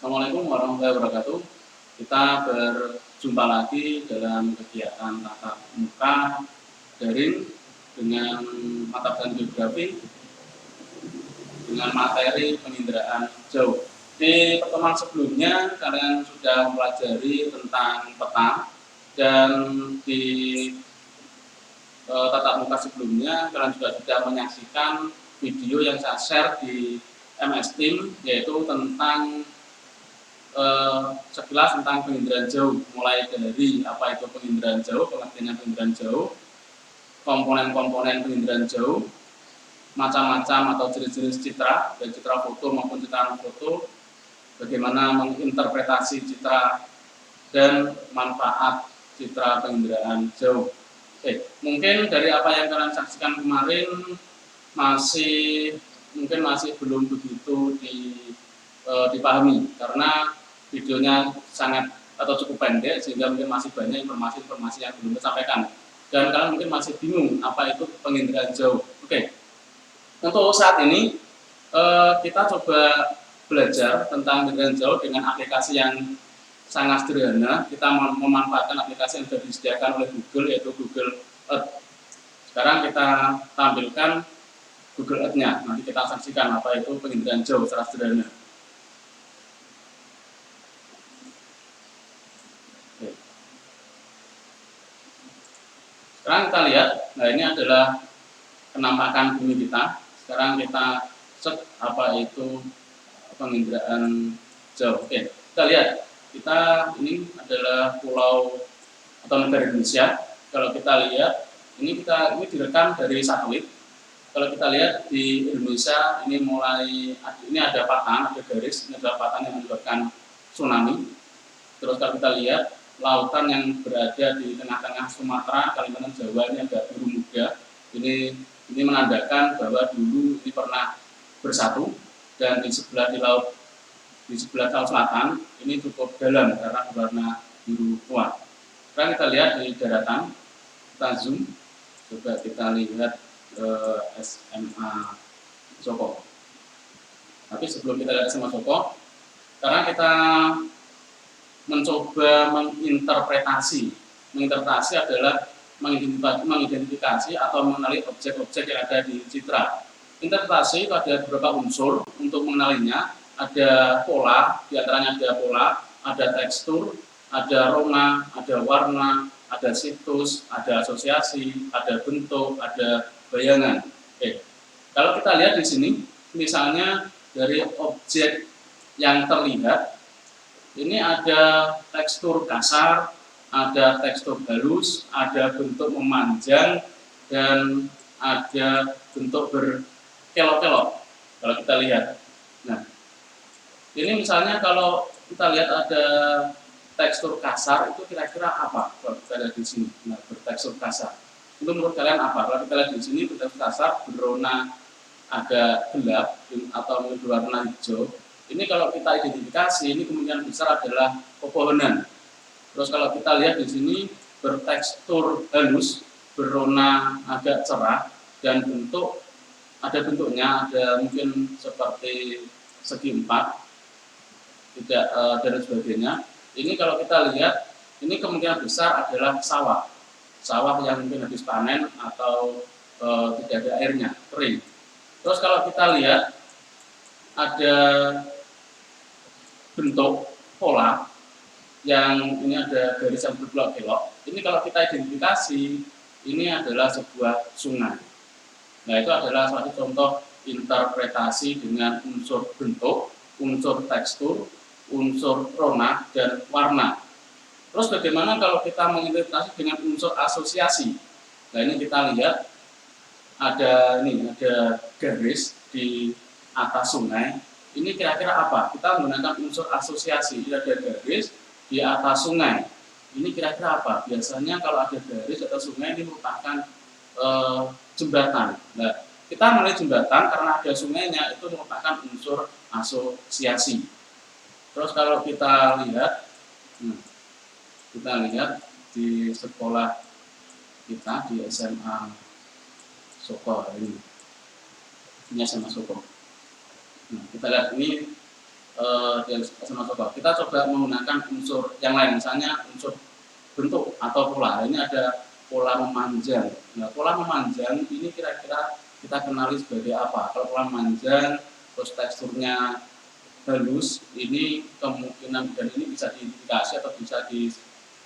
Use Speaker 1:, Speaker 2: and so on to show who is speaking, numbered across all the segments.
Speaker 1: Assalamualaikum warahmatullahi wabarakatuh. Kita berjumpa lagi dalam kegiatan tatap muka daring dengan mata pelajaran geografi dengan materi penginderaan jauh. Di pertemuan sebelumnya kalian sudah mempelajari tentang peta, dan di tatap muka sebelumnya kalian juga sudah menyaksikan video yang saya share di MS Team, yaitu tentang sekilas tentang penginderaan jauh, mulai dari apa itu penginderaan jauh, pengertian penginderaan jauh, komponen-komponen penginderaan jauh, macam-macam atau jenis-jenis citra, baik citra foto maupun citra foto, bagaimana menginterpretasi citra dan manfaat citra penginderaan jauh. Oke, mungkin dari apa yang kalian saksikan kemarin masih belum begitu dipahami, karena videonya sangat atau cukup pendek, sehingga mungkin masih banyak informasi-informasi yang belum tersampaikan, dan kalian mungkin masih bingung apa itu penginderaan jauh. Oke, untuk saat ini kita coba belajar tentang penginderaan jauh dengan aplikasi yang sangat sederhana. Kita memanfaatkan aplikasi yang sudah disediakan oleh Google, yaitu Google Earth. Sekarang kita tampilkan Google Earth-nya, nanti kita saksikan apa itu penginderaan jauh secara sederhana. Sekarang kita lihat, nah ini adalah penampakan bumi kita. Sekarang kita cek apa itu penginderaan jauh. Oke, kita lihat, ini adalah pulau atau negara Indonesia. Kalau kita lihat, ini direkam dari satelit. Kalau kita lihat di Indonesia, ini ada patahan, ada garis, ini adalah patahan yang menyebabkan tsunami. Terus kalau kita lihat lautan yang berada di tengah-tengah Sumatera, Kalimantan, Jawa, ini agak biru muda. Ini menandakan bahwa dulu ini pernah bersatu, dan di sebelah laut selatan ini cukup dalam karena berwarna biru tua. Sekarang kita lihat di daratan, kita zoom, coba kita lihat SMA Soko. Tapi sebelum kita lihat SMA Soko, sekarang kita mencoba menginterpretasi adalah mengidentifikasi atau mengenali objek-objek yang ada di citra. Interpretasi itu ada beberapa unsur untuk mengenalinya. Ada pola, diantaranya ada pola, ada tekstur, ada roma, ada warna, ada situs, ada asosiasi, ada bentuk, ada bayangan. Oke. Kalau kita lihat di sini, misalnya dari objek yang terlihat, ini ada tekstur kasar, ada tekstur halus, ada bentuk memanjang, dan ada bentuk berkelok-kelok. Kalau kita lihat, nah ini misalnya kalau kita lihat ada tekstur kasar, itu kira-kira apa? Kalau kita lihat di sini, nah bertekstur kasar, itu menurut kalian apa? Kalau kita lihat di sini bertekstur kasar, berwarna agak gelap atau berwarna hijau. Ini kalau kita identifikasi, ini kemungkinan besar adalah pepohonan. Terus kalau kita lihat di sini bertekstur halus, berwarna agak cerah, dan bentuknya ada mungkin seperti segi empat, dan sebagainya. Ini kalau kita lihat, ini kemungkinan besar adalah sawah yang mungkin habis panen atau tidak ada airnya, kering. Terus kalau kita lihat ada bentuk pola yang ini ada garis yang berkelok-kelok. Ini kalau kita identifikasi, ini adalah sebuah sungai. Nah, itu adalah salah satu contoh interpretasi dengan unsur bentuk, unsur tekstur, unsur rona, dan warna. Terus bagaimana kalau kita menginterpretasi dengan unsur asosiasi? Nah, ini kita lihat ada garis di atas sungai. Ini kira-kira apa? Kita menggunakan unsur asosiasi. Ini ada garis di atas sungai. Ini kira-kira apa? Biasanya kalau ada garis atau sungai, ini merupakan jembatan. Nah, kita menilai jembatan karena ada sungainya, itu merupakan unsur asosiasi. Terus kalau kita lihat di sekolah kita di SMA Soko ini SMA Soko. Nah, kita lihat ini di SMA Soko. Kita coba menggunakan unsur yang lain, misalnya unsur bentuk atau pola. Ini ada pola memanjang. Nah, pola memanjang ini kira-kira kita kenali sebagai apa? Kalau pola memanjang, terus teksturnya halus, ini kemungkinan dan ini bisa diidentifikasi atau bisa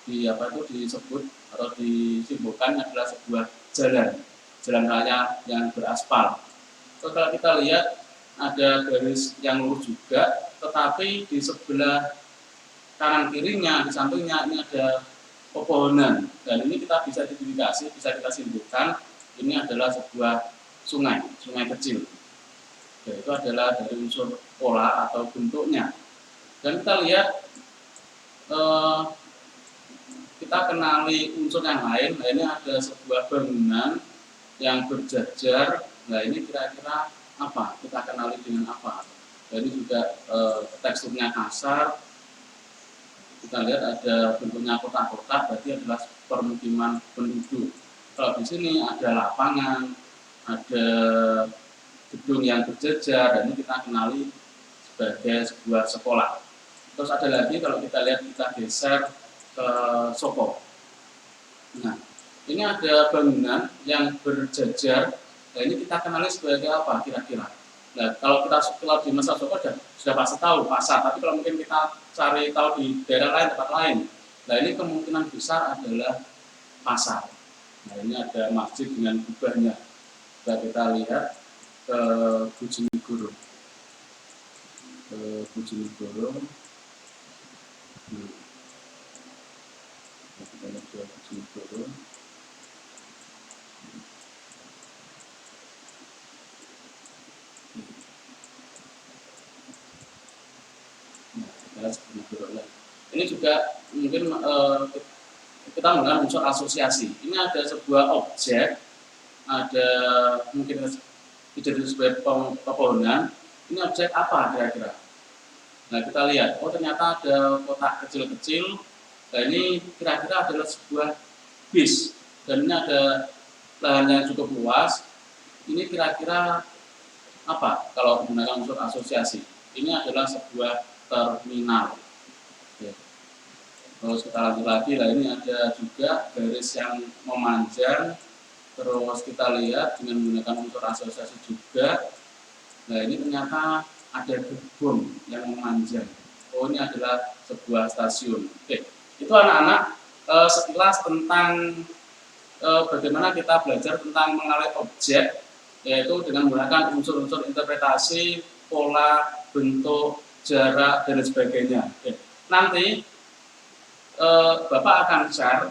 Speaker 1: disebut atau disimbolkan adalah sebuah jalan raya yang beraspal. So, kalau kita lihat ada garis yang lurus juga, tetapi di sebelah kanan kirinya, di sampingnya ini ada pepohonan, dan ini kita bisa identifikasi, bisa kita simpulkan ini adalah sebuah sungai kecil. Itu adalah dari unsur pola atau bentuknya. Dan kita lihat kita kenali unsur yang lain. Nah, ini ada sebuah bangunan yang berjajar. Nah, ini kira-kira apa? Kita kenali dengan apa? Jadi juga teksturnya kasar. Kita lihat ada bentuknya kotak-kotak, berarti adalah permukiman penduduk. Kalau di sini ada lapangan, ada gedung yang berjejer, dan ini kita kenali sebagai sebuah sekolah. Terus ada lagi kalau kita lihat, kita geser ke Soko. Nah, ini ada bangunan yang berjejer, dan ini kita kenali sebagai apa kira-kira? Nah, kalau di masa Soko sudah pasti tahu pasar, tapi kalau mungkin kita cari tahu di daerah lain, tempat lain, nah ini kemungkinan besar adalah pasar. Nah, ini ada masjid dengan kubahnya. Nah, kita lihat ke Bojonegoro. Kita lihat ke Bojonegoro. Ini juga mungkin kita menggunakan unsur asosiasi. Ini ada sebuah objek, ada mungkin tidak sebagai pepohonan. Ini objek apa kira-kira? Nah, kita lihat, oh ternyata ada kotak kecil-kecil. Nah, ini kira-kira adalah sebuah bis, dan ini ada lahan yang cukup luas. Ini kira-kira apa kalau menggunakan unsur asosiasi? Ini adalah sebuah terminal. Oke. Terus kita lanjut lagi, lah ini ada juga garis yang memanjang. Terus kita lihat dengan menggunakan unsur asosiasi juga. Nah, ini ternyata ada gerbong yang memanjang. Oh, ini adalah sebuah stasiun. Oke, itu anak-anak sekilas tentang bagaimana kita belajar tentang mengenali objek, yaitu dengan menggunakan unsur-unsur interpretasi, pola, bentuk, jarak, dan sebagainya. Oke. Nanti Bapak akan share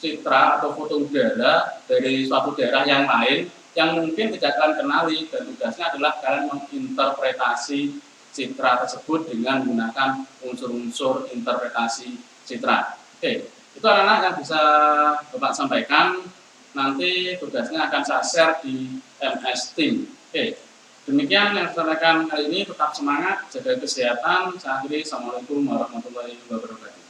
Speaker 1: citra atau foto udara dari suatu daerah yang lain yang mungkin tidak kalian kenali, dan tugasnya adalah kalian menginterpretasi citra tersebut dengan menggunakan unsur-unsur interpretasi citra. Oke, itu anak-anak yang bisa Bapak sampaikan. Nanti tugasnya akan saya share di MS Team. Oke, demikian yang saya sampaikan kali ini. Tetap semangat, jaga kesehatan. Saya akhiri, Assalamualaikum warahmatullahi wabarakatuh.